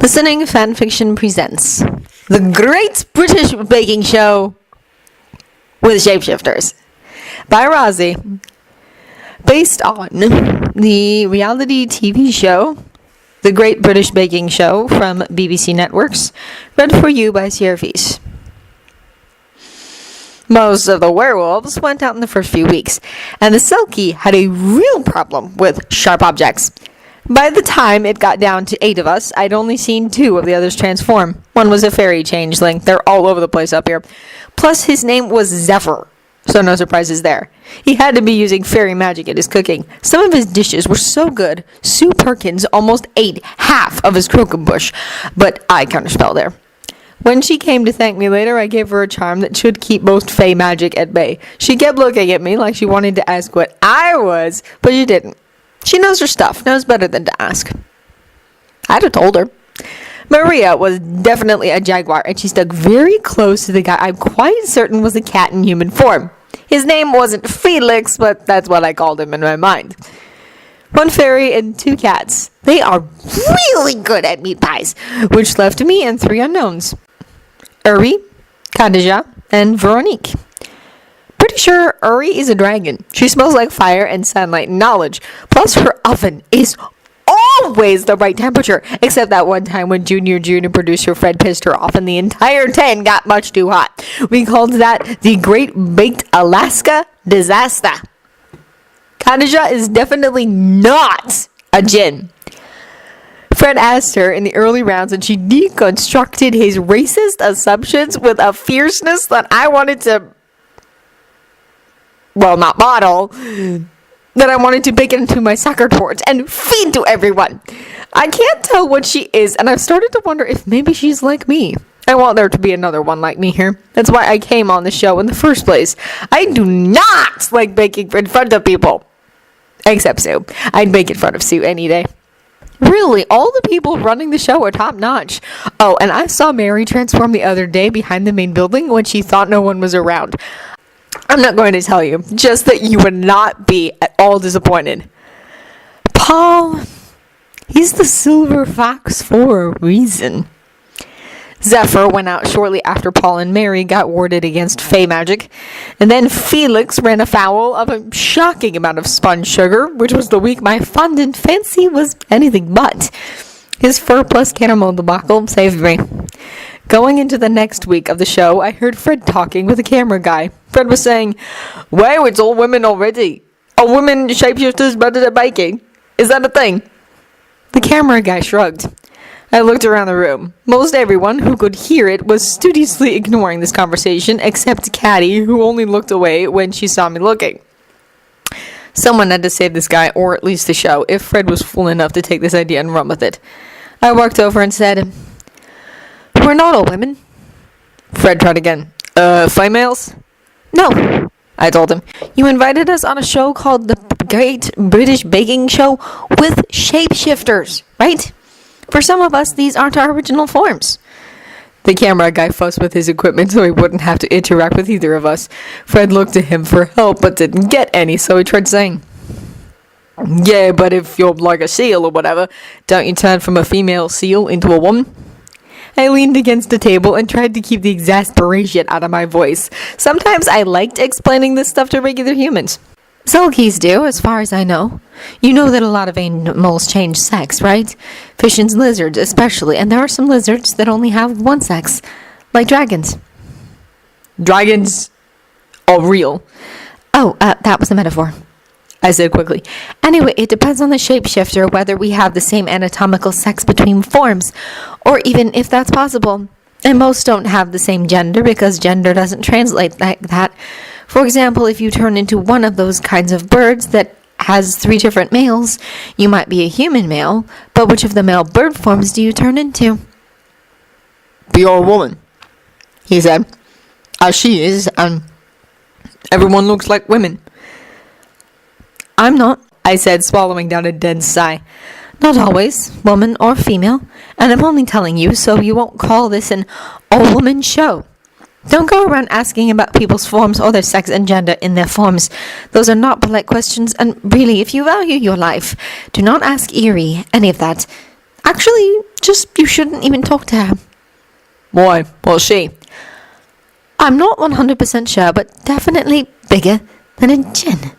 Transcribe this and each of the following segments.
Listening Fanfiction presents The Great British Baking Show with Shapeshifters by Rosie, based on the reality TV show The Great British Baking Show from BBC Networks, read for you by Sierra Feast. Most of the werewolves went out in the first few weeks, and the Selkie had a real problem with sharp objects. By the time it got down to 8 of us, I'd only seen 2 of the others transform. One was a fairy changeling. They're all over the place up here. Plus, his name was Zephyr, so no surprises there. He had to be using fairy magic in his cooking. Some of his dishes were so good, Sue Perkins almost ate half of his croquembouche, but I counterspell there. When she came to thank me later, I gave her a charm that should keep most fey magic at bay. She kept looking at me like she wanted to ask what I was, but she didn't. She knows her stuff, knows better than to ask. I'd have told her. Maria was definitely a jaguar, and she stuck very close to the guy I'm quite certain was a cat in human form. His name wasn't Felix, but that's what I called him in my mind. 1 fairy and 2 cats. They are really good at meat pies, which left me and 3 unknowns. Uri, Khadija, and Veronique. Pretty sure Uri is a dragon. She smells like fire and sunlight and knowledge. Plus, her oven is always the right temperature, except that one time when junior producer Fred pissed her off and the entire tin got much too hot. We called that the Great Baked Alaska Disaster. Khadija is definitely not a djinn. Fred asked her in the early rounds, and she deconstructed his racist assumptions with a fierceness that I wanted to, well, not model, that I wanted to bake into my soccer torch and feed to everyone. I can't tell what she is, and I've started to wonder if maybe she's like me. I want there to be another one like me here. That's why I came on the show in the first place. I do not like baking in front of people. Except Sue. I'd bake in front of Sue any day. Really, all the people running the show are top-notch. Oh, and I saw Mary transform the other day behind the main building when she thought no one was around. I'm not going to tell you, just that you would not be at all disappointed. Paul, he's the silver fox for a reason. Zephyr went out shortly after Paul and Mary got warded against fey magic, and then Felix ran afoul of a shocking amount of spun sugar, which was the week my fondant fancy was anything but. His fur plus caramel debacle saved me. Going into the next week of the show, I heard Fred talking with a camera guy. Fred was saying, "Wow, it's all women already. Are women shapeshifters better at baking? Is that a thing?" The camera guy shrugged. I looked around the room. Most everyone who could hear it was studiously ignoring this conversation, except Caddy, who only looked away when she saw me looking. Someone had to save this guy, or at least the show, if Fred was fool enough to take this idea and run with it. I walked over and said, "We're not all women." Fred tried again. Females? "No," I told him. "You invited us on a show called The Great British Baking Show with Shapeshifters, right? For some of us, these aren't our original forms." The camera guy fussed with his equipment so he wouldn't have to interact with either of us. Fred looked to him for help but didn't get any, so he tried saying, "Yeah, but if you're like a seal or whatever, don't you turn from a female seal into a woman?" I leaned against the table and tried to keep the exasperation out of my voice. Sometimes I liked explaining this stuff to regular humans. Selkies do, as far as I know. You know that a lot of animals change sex, right? Fish and lizards especially, and there are some lizards that only have one sex, like dragons. Dragons are real. Oh, that was a metaphor, I said quickly. Anyway, it depends on the shapeshifter whether we have the same anatomical sex between forms, or even if that's possible. And most don't have the same gender because gender doesn't translate like that. For example, if you turn into one of those kinds of birds that has 3 different males, you might be a human male, but which of the male bird forms do you turn into? "You're a woman," he said. "As she is, and everyone looks like women." "I'm not," I said, swallowing down a dense sigh. "Not always, woman or female, and I'm only telling you so you won't call this an all-woman show. Don't go around asking about people's forms or their sex and gender in their forms. Those are not polite questions, and really, if you value your life, do not ask Eerie any of that. Actually, just you shouldn't even talk to her. Why? What's she? I'm not 100% sure, but definitely bigger than a gin.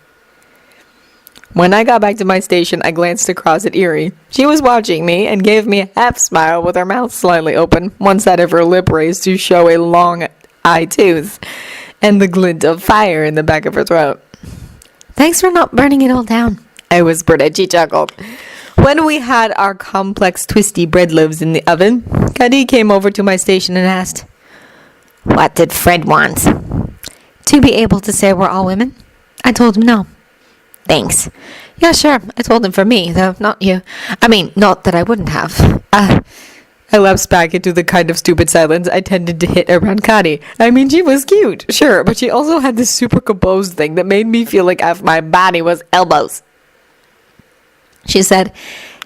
When I got back to my station, I glanced across at Eerie. She was watching me and gave me a half smile with her mouth slightly open, one side of her lip raised to show a long eye tooth, and the glint of fire in the back of her throat. Thanks for not burning it all down, I whispered and she chuckled. When we had our complex twisty bread loaves in the oven, Cuddy came over to my station and asked, What did Fred want? To be able to say we're all women. I told him no. Thanks. Yeah, sure. I told him for me, though, not you. I mean, not that I wouldn't have. I lapsed back into the kind of stupid silence I tended to hit around Cuddy. I mean, she was cute, sure, but she also had this super composed thing that made me feel like half my body was elbows. She said,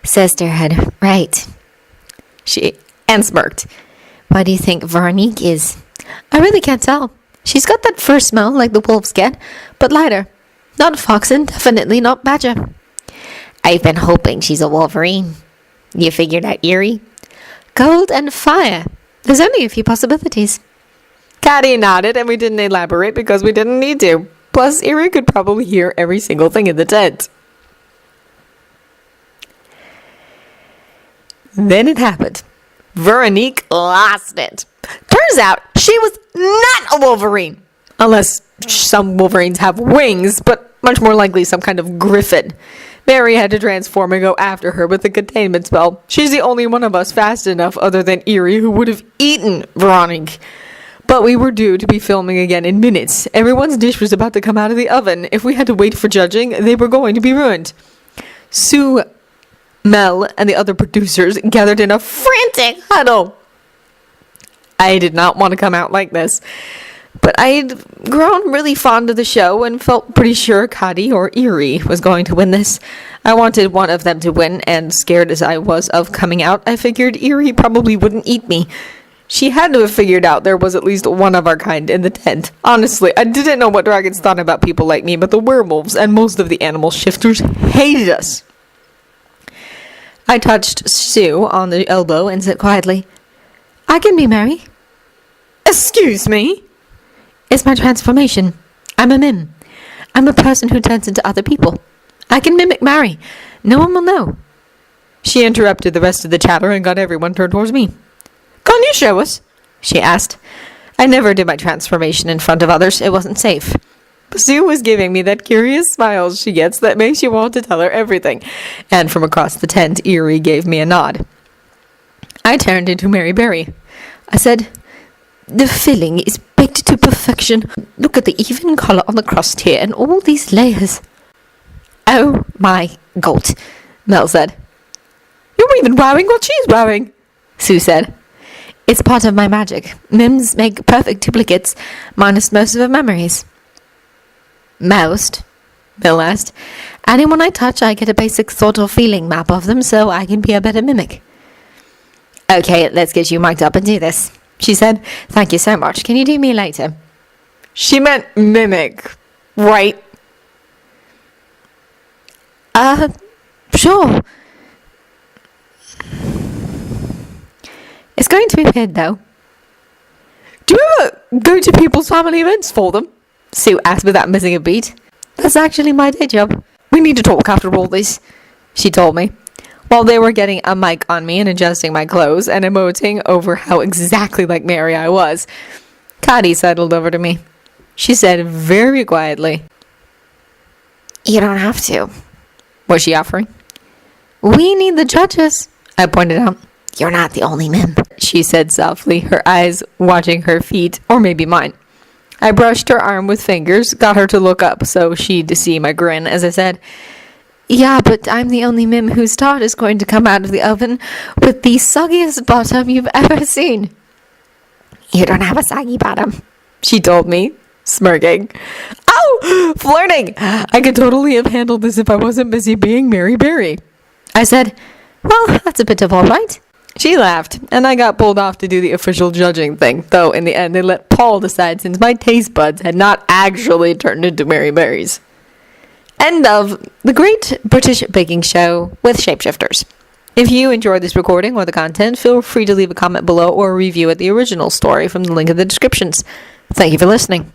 Sisterhood, right. And smirked. What do you think Veronique is? I really can't tell. She's got that fur smell like the wolves get, but lighter. Not foxen, definitely not badger. I've been hoping she's a wolverine. You figured out Eerie? Gold and fire. There's only a few possibilities. Cuddy nodded, and we didn't elaborate because we didn't need to. Plus, Eerie could probably hear every single thing in the tent. Then it happened. Veronique lost it. Turns out she was not a wolverine. Unless some wolverines have wings, but much more likely some kind of griffin. Mary had to transform and go after her with the containment spell. She's the only one of us fast enough other than Eerie who would have eaten Veronique. But we were due to be filming again in minutes. Everyone's dish was about to come out of the oven. If we had to wait for judging, they were going to be ruined. Sue, Mel, and the other producers gathered in a frantic huddle. I did not want to come out like this, but I'd grown really fond of the show and felt pretty sure Cuddy or Eerie was going to win this. I wanted one of them to win, and scared as I was of coming out, I figured Eerie probably wouldn't eat me. She had to have figured out there was at least one of our kind in the tent. Honestly, I didn't know what dragons thought about people like me, but the werewolves and most of the animal shifters hated us. I touched Sue on the elbow and said quietly, I can be Mary. Excuse me? It's my transformation. I'm a mim. I'm a person who turns into other people. I can mimic Mary. No one will know. She interrupted the rest of the chatter and got everyone turned towards me. Can you show us? She asked. I never did my transformation in front of others. It wasn't safe. Sue was giving me that curious smile she gets that makes you want to tell her everything. And from across the tent, Eerie gave me a nod. I turned into Mary Berry. I said, The filling is baked to perfection. Look at the even color on the crust here and all these layers. Oh my God, Mel said. You're even wearing what she's wearing, Sue said. It's part of my magic. Mims make perfect duplicates, minus most of her memories. Most? Bill asked. Anyone I touch, I get a basic sort of feeling map of them, so I can be a better mimic. Okay, let's get you mic'd up and do this, she said. Thank you so much. Can you do me later? She meant mimic, right? Sure. It's going to be weird, though. Do you ever go to people's family events for them? Sue asked without missing a beat. That's actually my day job. We need to talk after all this, she told me, while they were getting a mic on me and adjusting my clothes and emoting over how exactly like Mary I was. Cuddy sidled over to me. She said very quietly, You don't have to. Was she offering? We need the judges, I pointed out. You're not the only mim, she said softly, her eyes watching her feet, or maybe mine. I brushed her arm with fingers, got her to look up so she'd see my grin as I said, Yeah, but I'm the only mim whose tart is going to come out of the oven with the soggiest bottom you've ever seen. You don't have a soggy bottom, she told me, smirking. Oh, flirting! I could totally have handled this if I wasn't busy being Mary Berry. I said, Well, that's a bit of all right. She laughed, and I got pulled off to do the official judging thing, though in the end they let Paul decide since my taste buds had not actually turned into Mary Berry's. End of The Great British Baking Show with Shapeshifters. If you enjoyed this recording or the content, feel free to leave a comment below or a review at the original story from the link in the descriptions. Thank you for listening.